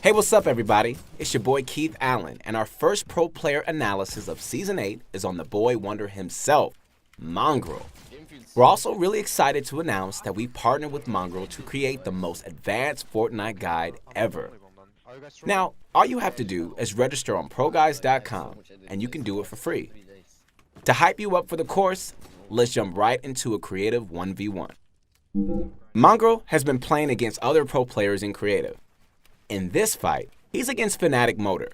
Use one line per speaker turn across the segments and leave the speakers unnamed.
Hey, what's up, everybody? It's your boy Keith Allen, and our first pro player analysis of Season 8 is on the boy wonder himself, Mongraal. We're also really excited to announce that we partnered with Mongraal to create the most advanced Fortnite guide ever. Now, all you have to do is register on ProGuides.com, and you can do it for free. To hype you up for the course, let's jump right into a creative 1v1. Mongraal has been playing against other pro players in creative. In this fight, he's against Fnatic Motor.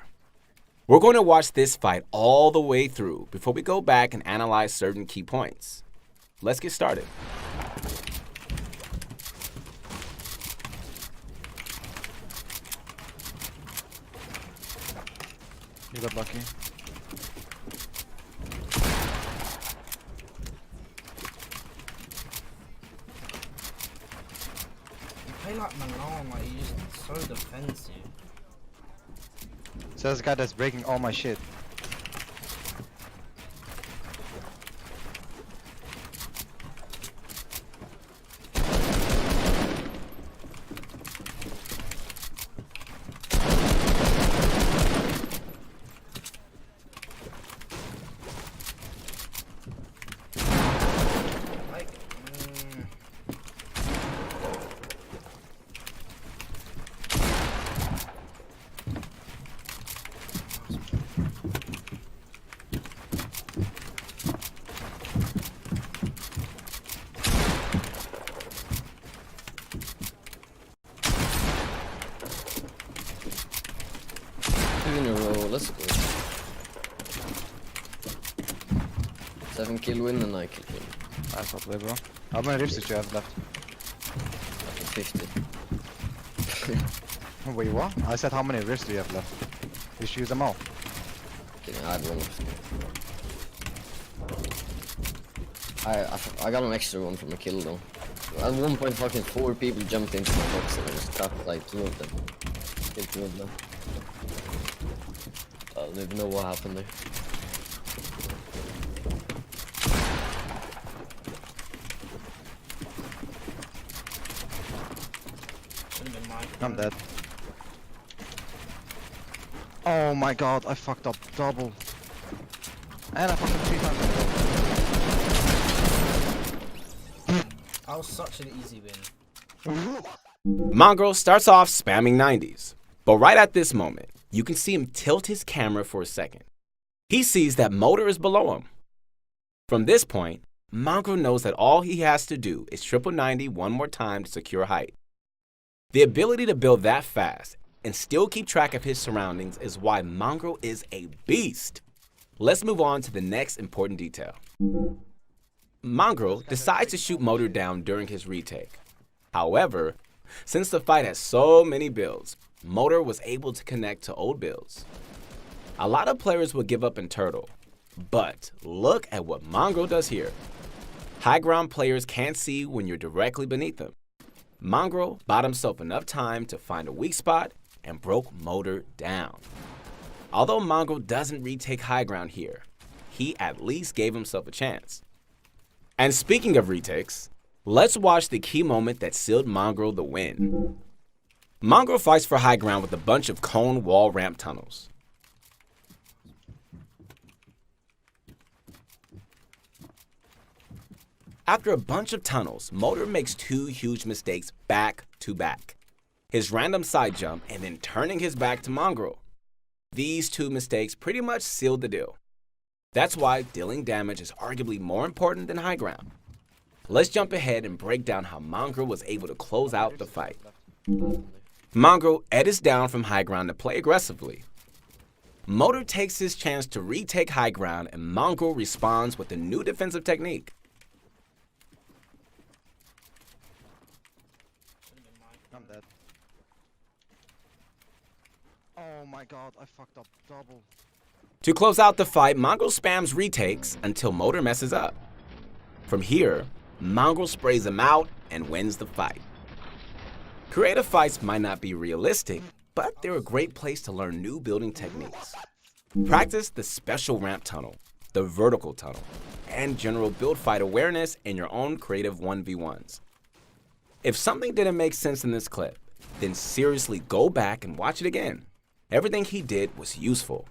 We're going to watch this fight all the way through before we go back and analyze certain key points. Let's get started.
You got lucky.
You play like Malone, like you're just so defensive.
So this guy that's breaking all my shit.
Like,
Two in a row, let's go. 7 kill win and 9 kill win.
I probably, bro. How many rifts did you have left?
Like 50.
Wait, what? I said how many rifts do you have left? You should use them all.
Kidding, I had one. I got an extra one from a kill though. At one point fucking 4 people jumped into my box and I just got like 2 of them. Killed 2 of them. I don't even know what happened there.
should have been mine.
I'm dead. Oh my god, I fucked up double. And I fucked up 3 times in a row.
That was such an easy win.
Mongraal starts off spamming 90s, but right at this moment, you can see him tilt his camera for a second. He sees that Motor is below him. From this point, Mongraal knows that all he has to do is triple 90 one more time to secure height. The ability to build that fast and still keep track of his surroundings is why Mongraal is a beast. Let's move on to the next important detail. Mongraal decides to shoot Motor down during his retake. However, since the fight has so many builds, Motor was able to connect to old builds. A lot of players will give up in Turtle, but look at what Mongraal does here. High ground players can't see when you're directly beneath them. Mongraal bought himself enough time to find a weak spot and broke Motor down. Although Mongraal doesn't retake high ground here, he at least gave himself a chance. And speaking of retakes, let's watch the key moment that sealed Mongraal the win. Mongraal fights for high ground with a bunch of cone wall ramp tunnels. After a bunch of tunnels, Motor makes 2 huge mistakes back to back. His random side jump and then turning his back to Mongraal. These 2 mistakes pretty much sealed the deal. That's why dealing damage is arguably more important than high ground. Let's jump ahead and break down how Mongraal was able to close out the fight. Mongraal edits down from high ground to play aggressively. Motor takes his chance to retake high ground and Mongraal responds with a new defensive technique.
I'm dead. Oh my god, I fucked up double.
To close out the fight, Mongraal spams retakes until Motor messes up. From here, Mongraal sprays him out and wins the fight. Creative fights might not be realistic, but they're a great place to learn new building techniques. Practice the special ramp tunnel, the vertical tunnel, and general build fight awareness in your own creative 1v1s. If something didn't make sense in this clip, then seriously go back and watch it again. Everything he did was useful.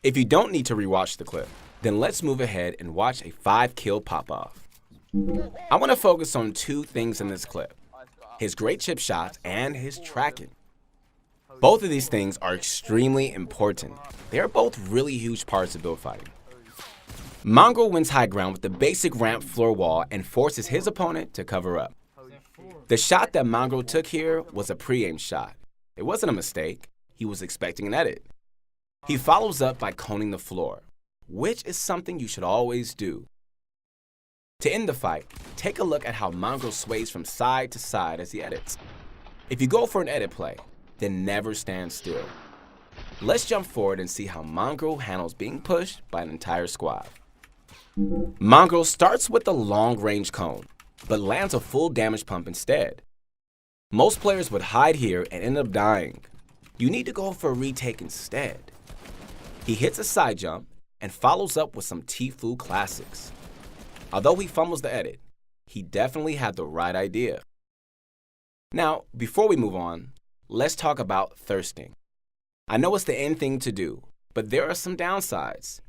If you don't need to rewatch the clip, then let's move ahead and watch a 5-kill pop-off. I want to focus on 2 things in this clip: his great chip shots and his tracking. Both of these things are extremely important. They are both really huge parts of build fighting. Mongraal wins high ground with the basic ramp floor wall and forces his opponent to cover up. The shot that Mongraal took here was a pre-aimed shot. It wasn't a mistake. He was expecting an edit. He follows up by coning the floor, which is something you should always do. To end the fight, take a look at how Mongraal sways from side to side as he edits. If you go for an edit play, then never stand still. Let's jump forward and see how Mongraal handles being pushed by an entire squad. Mongraal starts with the long-range cone, but lands a full damage pump instead. Most players would hide here and end up dying. You need to go for a retake instead. He hits a side jump and follows up with some Tfue classics. Although he fumbles the edit, he definitely had the right idea. Now, before we move on, let's talk about thirsting. I know it's the end thing to do, but there are some downsides.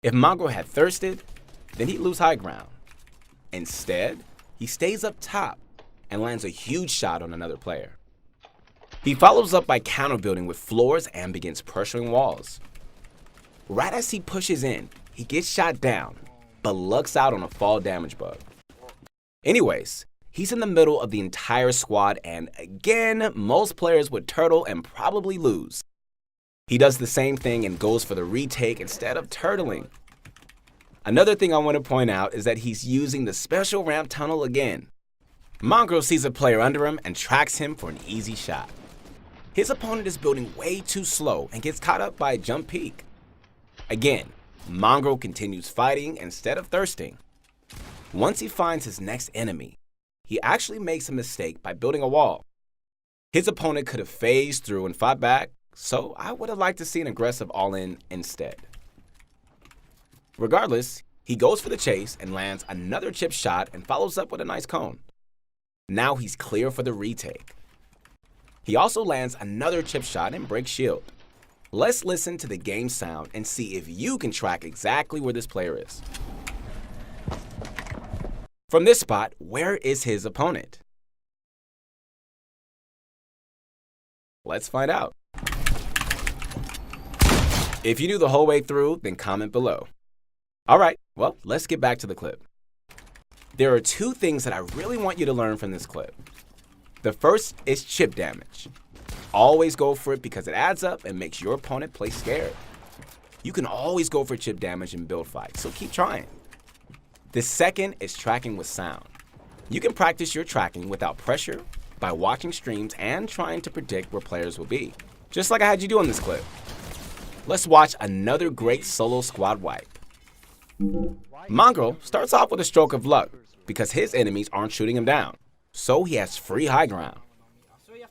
If Mongraal had thirsted, then he'd lose high ground. Instead, he stays up top and lands a huge shot on another player. He follows up by counter-building with floors and begins pressuring walls. Right as he pushes in, he gets shot down, but lucks out on a fall damage bug. Anyways, he's in the middle of the entire squad, and again, most players would turtle and probably lose. He does the same thing and goes for the retake instead of turtling. Another thing I want to point out is that he's using the special ramp tunnel again. Mongraal sees a player under him and tracks him for an easy shot. His opponent is building way too slow and gets caught up by a jump peak. Again, Mongraal continues fighting instead of thirsting. Once he finds his next enemy, he actually makes a mistake by building a wall. His opponent could have phased through and fought back, so I would have liked to see an aggressive all-in instead. Regardless, he goes for the chase and lands another chip shot and follows up with a nice cone. Now he's clear for the retake. He also lands another chip shot and breaks shield. Let's listen to the game sound and see if you can track exactly where this player is. From this spot, where is his opponent? Let's find out. If you knew the whole way through, then comment below. Alright, well, let's get back to the clip. There are 2 things that I really want you to learn from this clip. The first is chip damage. Always go for it because it adds up and makes your opponent play scared. You can always go for chip damage in build fights, so keep trying. The second is tracking with sound. You can practice your tracking without pressure by watching streams and trying to predict where players will be, just like I had you do in this clip. Let's watch another great solo squad wipe. Mongraal starts off with a stroke of luck because his enemies aren't shooting him down, so he has free high ground.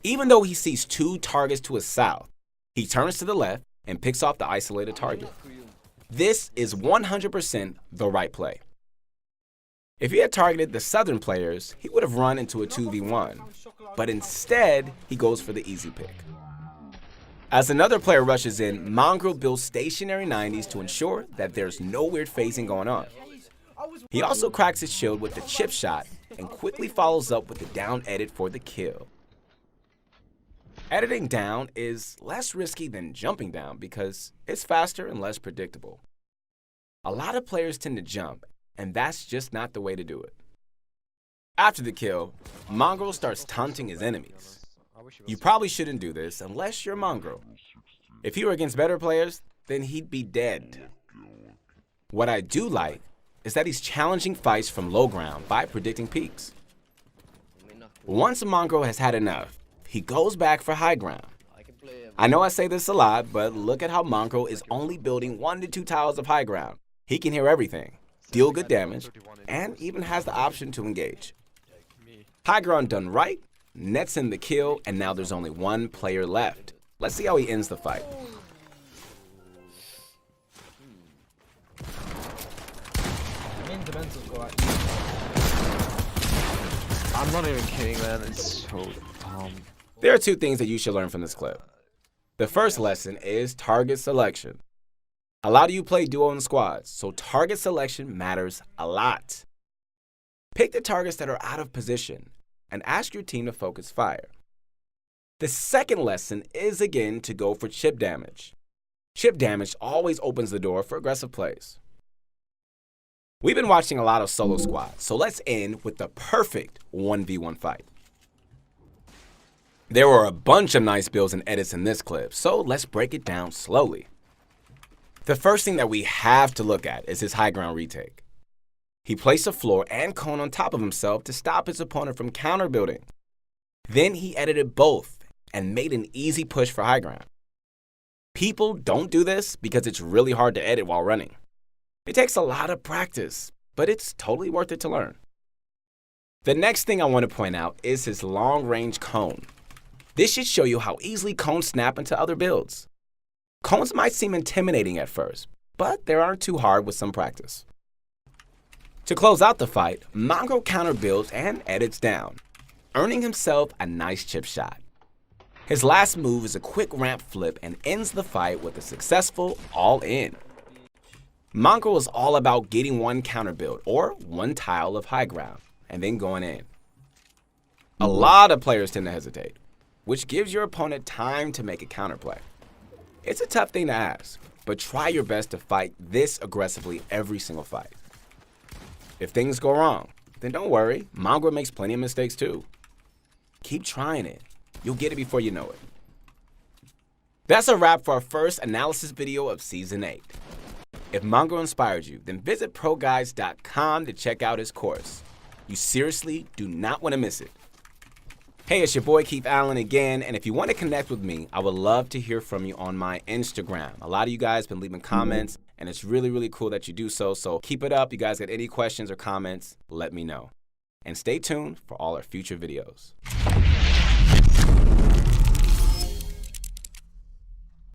Even though he sees 2 targets to his south, he turns to the left and picks off the isolated target. This is 100% the right play. If he had targeted the southern players, he would have run into a 2v1, but instead, he goes for the easy pick. As another player rushes in, Mongraal builds stationary 90s to ensure that there's no weird phasing going on. He also cracks his shield with the chip shot and quickly follows up with the down edit for the kill. Editing down is less risky than jumping down because it's faster and less predictable. A lot of players tend to jump, and that's just not the way to do it. After the kill, Mongraal starts taunting his enemies. You probably shouldn't do this unless you're Mongraal. If he were against better players, then he'd be dead. What I do like is that he's challenging fights from low ground by predicting peaks. Once Mongraal has had enough, he goes back for high ground. I know I say this a lot, but look at how Mongraal is only building 1 to 2 tiles of high ground. He can hear everything, deal good damage, and even has the option to engage. High ground done right, nets in the kill, and now there's only 1 player left. Let's see how he ends the fight.
I'm not even kidding, man. It's so hard.
There are two things that you should learn from this clip. The first lesson is target selection. A lot of you play duo and squads, so target selection matters a lot. Pick the targets that are out of position and ask your team to focus fire. The second lesson is again to go for chip damage. Chip damage always opens the door for aggressive plays. We've been watching a lot of solo squads, so let's end with the perfect 1v1 fight. There were a bunch of nice builds and edits in this clip, so let's break it down slowly. The first thing that we have to look at is his high ground retake. He placed a floor and cone on top of himself to stop his opponent from counter building. Then he edited both and made an easy push for high ground. People don't do this because it's really hard to edit while running. It takes a lot of practice, but it's totally worth it to learn. The next thing I want to point out is his long-range cone. This should show you how easily cones snap into other builds. Cones might seem intimidating at first, but they aren't too hard with some practice. To close out the fight, Mongraal counter builds and edits down, earning himself a nice chip shot. His last move is a quick ramp flip and ends the fight with a successful all-in. Mongraal is all about getting one counter build or one tile of high ground and then going in. A lot of players tend to hesitate, which gives your opponent time to make a counterplay. It's a tough thing to ask, but try your best to fight this aggressively every single fight. If things go wrong, then don't worry, Mongraal makes plenty of mistakes too. Keep trying it. You'll get it before you know it. That's a wrap for our first analysis video of Season 8. If Mongraal inspired you, then visit ProGuides.com to check out his course. You seriously do not want to miss it. Hey, it's your boy Keith Allen again, and if you want to connect with me, I would love to hear from you on my Instagram. A lot of you guys have been leaving comments, and it's really, really cool that you do so, so keep it up. You guys got any questions or comments, let me know. And stay tuned for all our future videos.